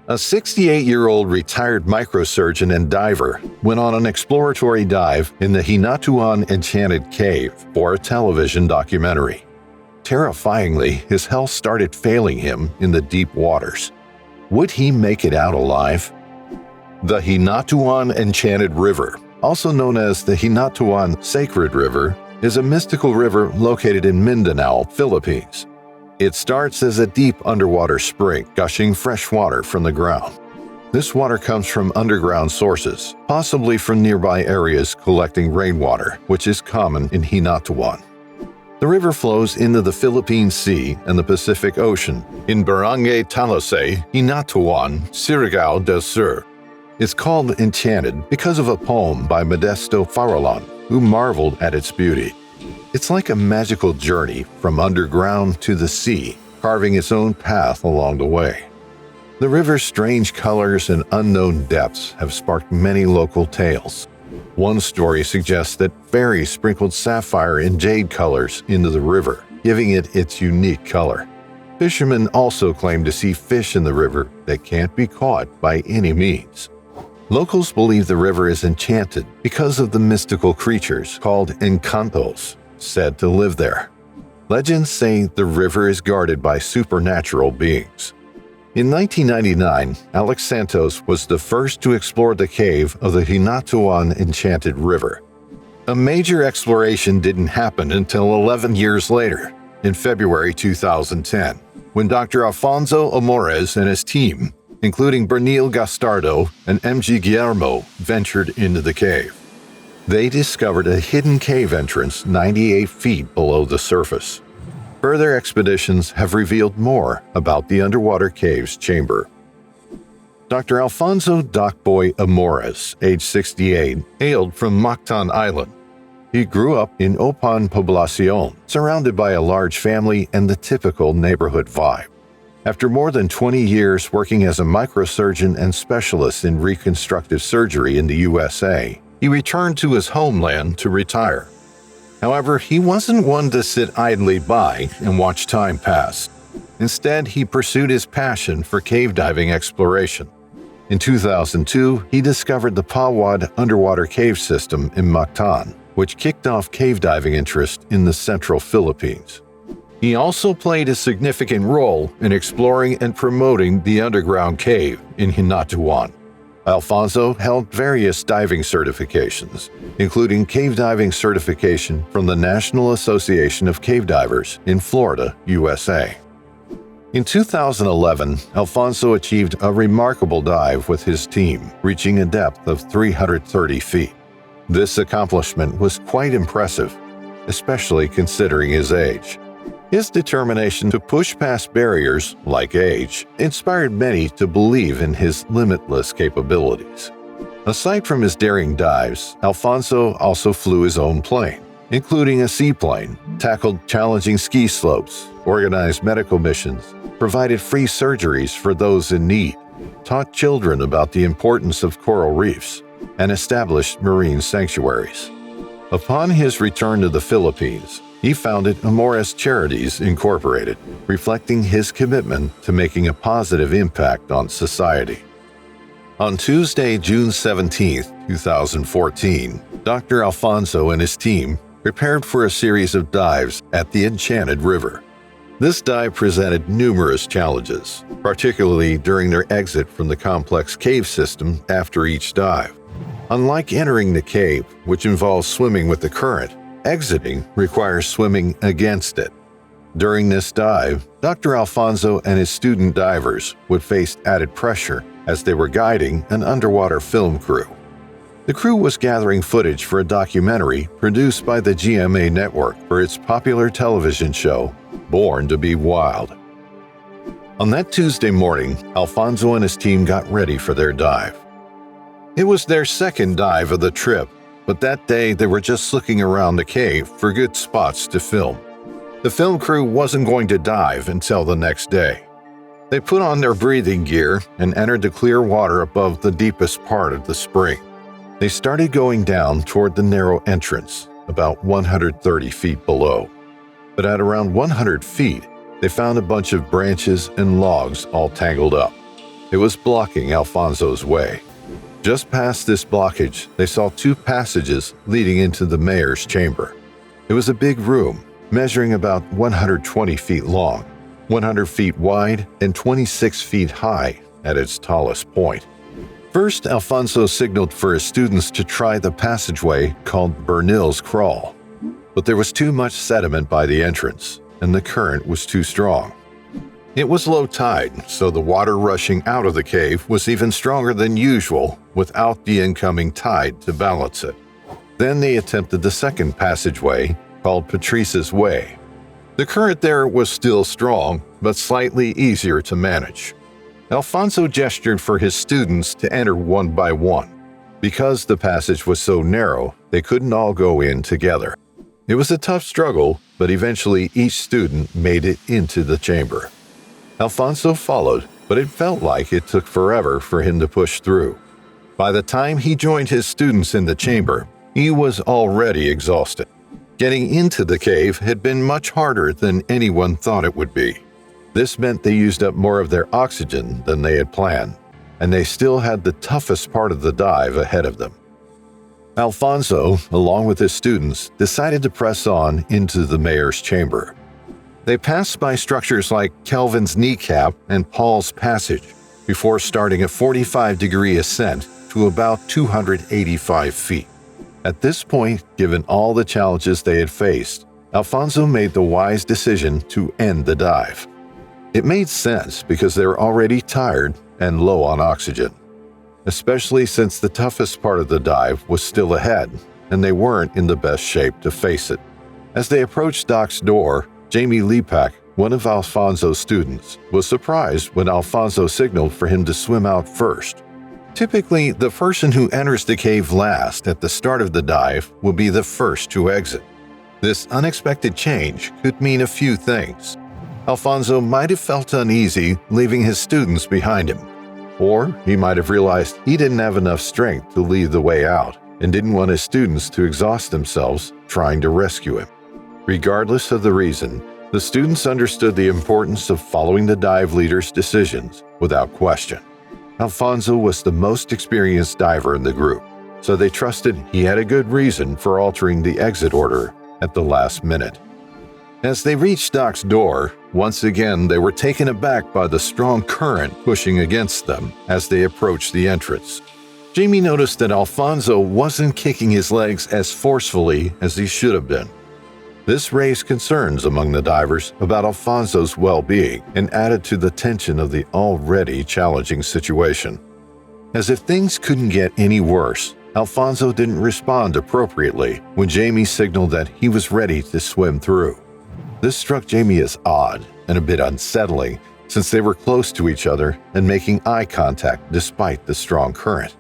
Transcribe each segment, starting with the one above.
A 68-year-old retired microsurgeon and diver went on an exploratory dive in the Hinatuan Enchanted Cave for a television documentary. Terrifyingly, his health started failing him in the deep waters. Would he make it out alive? The Hinatuan Enchanted River, also known as the Hinatuan Sacred River, is a mystical river located in Mindanao, Philippines. It starts as a deep underwater spring, gushing fresh water from the ground. This water comes from underground sources, possibly from nearby areas collecting rainwater, which is common in Hinatuan. The river flows into the Philippine Sea and the Pacific Ocean in Barangay Talisay, Hinatuan, Surigao del Sur. It's called Enchanted because of a poem by Modesto Farolan, who marveled at its beauty. It's like a magical journey from underground to the sea, carving its own path along the way. The river's strange colors and unknown depths have sparked many local tales. One story suggests that fairies sprinkled sapphire and jade colors into the river, giving it its unique color. Fishermen also claim to see fish in the river that can't be caught by any means. Locals believe the river is enchanted because of the mystical creatures called encantos said to live there. Legends say the river is guarded by supernatural beings. In 1999, Alex Santos was the first to explore the cave of the Hinatuan Enchanted River. A major exploration didn't happen until 11 years later, in February 2010, when Dr. Alfonso Amores and his team, including Bernil Gastardo and MG Guillermo, ventured into the cave. They discovered a hidden cave entrance 98 feet below the surface. Further expeditions have revealed more about the underwater cave's chamber. Dr. Alfonso Docboy Amores, age 68, hailed from Mactan Island. He grew up in Opan Poblacion, surrounded by a large family and the typical neighborhood vibe. After more than 20 years working as a microsurgeon and specialist in reconstructive surgery in the USA, he returned to his homeland to retire. However, he wasn't one to sit idly by and watch time pass. Instead, he pursued his passion for cave diving exploration. In 2002, he discovered the Pawad underwater cave system in Mactan, which kicked off cave diving interest in the central Philippines. He also played a significant role in exploring and promoting the underground cave in Hinatuan. Alfonso held various diving certifications, including cave diving certification from the National Association of Cave Divers in Florida, USA. In 2011, Alfonso achieved a remarkable dive with his team, reaching a depth of 330 feet. This accomplishment was quite impressive, especially considering his age. His determination to push past barriers, like age, inspired many to believe in his limitless capabilities. Aside from his daring dives, Alfonso also flew his own plane, including a seaplane, tackled challenging ski slopes, organized medical missions, provided free surgeries for those in need, taught children about the importance of coral reefs, and established marine sanctuaries. Upon his return to the Philippines, he founded Amores Charities Incorporated, reflecting his commitment to making a positive impact on society. On Tuesday, June 17, 2014, Dr. Alfonso and his team prepared for a series of dives at the Enchanted River. This dive presented numerous challenges, particularly during their exit from the complex cave system after each dive. Unlike entering the cave, which involves swimming with the current, exiting requires swimming against it. During this dive, Dr. Alfonso and his student divers would face added pressure as they were guiding an underwater film crew. The crew was gathering footage for a documentary produced by the GMA network for its popular television show, Born to be Wild. On that Tuesday morning, Alfonso and his team got ready for their dive. It was their second dive of the trip, but that day they were just looking around the cave for good spots to film. The film crew wasn't going to dive until the next day. They put on their breathing gear and entered the clear water above the deepest part of the spring. They started going down toward the narrow entrance, about 130 feet below. But at around 100 feet, they found a bunch of branches and logs all tangled up. It was blocking Alfonso's way. Just past this blockage, they saw two passages leading into the mayor's chamber. It was a big room, measuring about 120 feet long, 100 feet wide, and 26 feet high at its tallest point. First, Alfonso signaled for his students to try the passageway called Bernil's Crawl, but there was too much sediment by the entrance, and the current was too strong. It was low tide, so the water rushing out of the cave was even stronger than usual without the incoming tide to balance it. Then they attempted the second passageway, called Patrice's Way. The current there was still strong, but slightly easier to manage. Alfonso gestured for his students to enter one by one. Because the passage was so narrow, they couldn't all go in together. It was a tough struggle, but eventually each student made it into the chamber. Alfonso followed, but it felt like it took forever for him to push through. By the time he joined his students in the chamber, he was already exhausted. Getting into the cave had been much harder than anyone thought it would be. This meant they used up more of their oxygen than they had planned, and they still had the toughest part of the dive ahead of them. Alfonso, along with his students, decided to press on into the mayor's chamber. They passed by structures like Kelvin's Kneecap and Paul's Passage before starting a 45-degree ascent to about 285 feet. At this point, given all the challenges they had faced, Alfonso made the wise decision to end the dive. It made sense because they were already tired and low on oxygen, especially since the toughest part of the dive was still ahead and they weren't in the best shape to face it. As they approached Doc's door, Jamie Lepak, one of Alfonso's students, was surprised when Alfonso signaled for him to swim out first. Typically, the person who enters the cave last at the start of the dive will be the first to exit. This unexpected change could mean a few things. Alfonso might have felt uneasy leaving his students behind him, or he might have realized he didn't have enough strength to lead the way out and didn't want his students to exhaust themselves trying to rescue him. Regardless of the reason, the students understood the importance of following the dive leader's decisions without question. Alfonso was the most experienced diver in the group, so they trusted he had a good reason for altering the exit order at the last minute. As they reached Doc's door, once again they were taken aback by the strong current pushing against them as they approached the entrance. Jamie noticed that Alfonso wasn't kicking his legs as forcefully as he should have been. This raised concerns among the divers about Alfonso's well-being and added to the tension of the already challenging situation. As if things couldn't get any worse, Alfonso didn't respond appropriately when Jamie signaled that he was ready to swim through. This struck Jamie as odd and a bit unsettling since they were close to each other and making eye contact despite the strong current.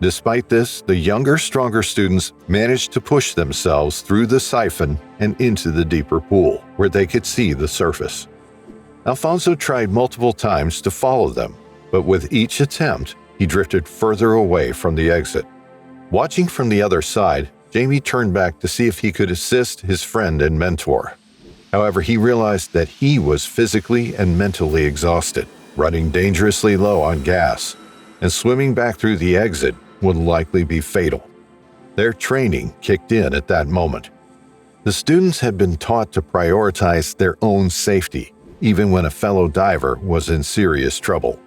Despite this, the younger, stronger students managed to push themselves through the siphon and into the deeper pool, where they could see the surface. Alfonso tried multiple times to follow them, but with each attempt, he drifted further away from the exit. Watching from the other side, Jamie turned back to see if he could assist his friend and mentor. However, he realized that he was physically and mentally exhausted, running dangerously low on gas, and swimming back through the exit would likely be fatal. Their training kicked in at that moment. The students had been taught to prioritize their own safety, even when a fellow diver was in serious trouble.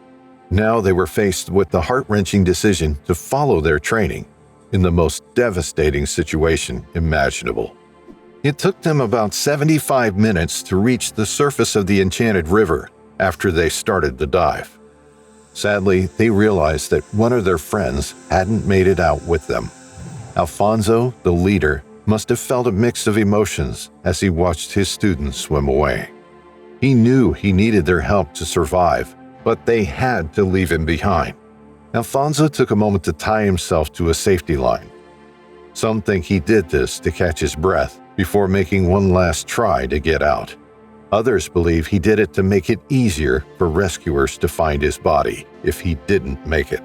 Now they were faced with the heart-wrenching decision to follow their training in the most devastating situation imaginable. It took them about 75 minutes to reach the surface of the Enchanted River after they started the dive. Sadly, they realized that one of their friends hadn't made it out with them. Alfonso, the leader, must have felt a mix of emotions as he watched his students swim away. He knew he needed their help to survive, but they had to leave him behind. Alfonso took a moment to tie himself to a safety line. Some think he did this to catch his breath before making one last try to get out. Others believe he did it to make it easier for rescuers to find his body if he didn't make it.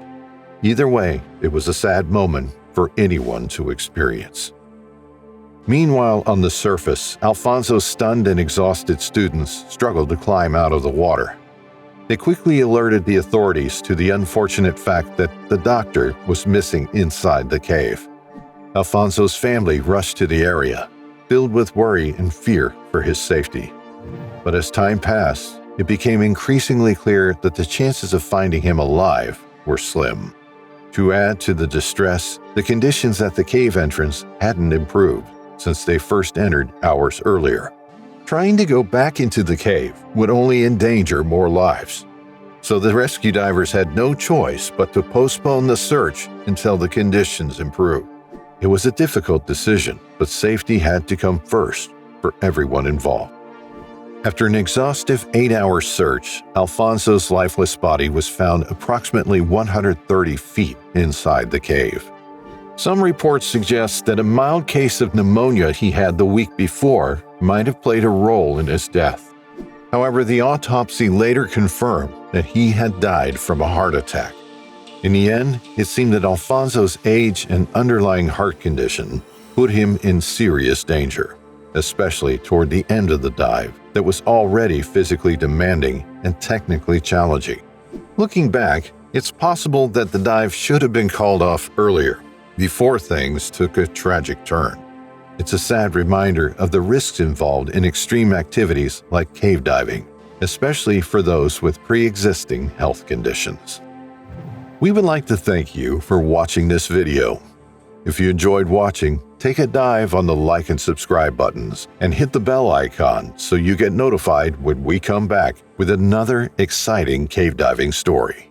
Either way, it was a sad moment for anyone to experience. Meanwhile, on the surface, Alfonso's stunned and exhausted students struggled to climb out of the water. They quickly alerted the authorities to the unfortunate fact that the doctor was missing inside the cave. Alfonso's family rushed to the area, filled with worry and fear for his safety. But as time passed, it became increasingly clear that the chances of finding him alive were slim. To add to the distress, the conditions at the cave entrance hadn't improved since they first entered hours earlier. Trying to go back into the cave would only endanger more lives. So the rescue divers had no choice but to postpone the search until the conditions improved. It was a difficult decision, but safety had to come first for everyone involved. After an exhaustive 8-hour search, Alfonso's lifeless body was found approximately 130 feet inside the cave. Some reports suggest that a mild case of pneumonia he had the week before might have played a role in his death. However, the autopsy later confirmed that he had died from a heart attack. In the end, it seemed that Alfonso's age and underlying heart condition put him in serious danger, especially toward the end of the dive that was already physically demanding and technically challenging. Looking back, it's possible that the dive should have been called off earlier, before things took a tragic turn. It's a sad reminder of the risks involved in extreme activities like cave diving, especially for those with pre-existing health conditions. We would like to thank you for watching this video. If you enjoyed watching, take a dive on the like and subscribe buttons and hit the bell icon so you get notified when we come back with another exciting cave diving story.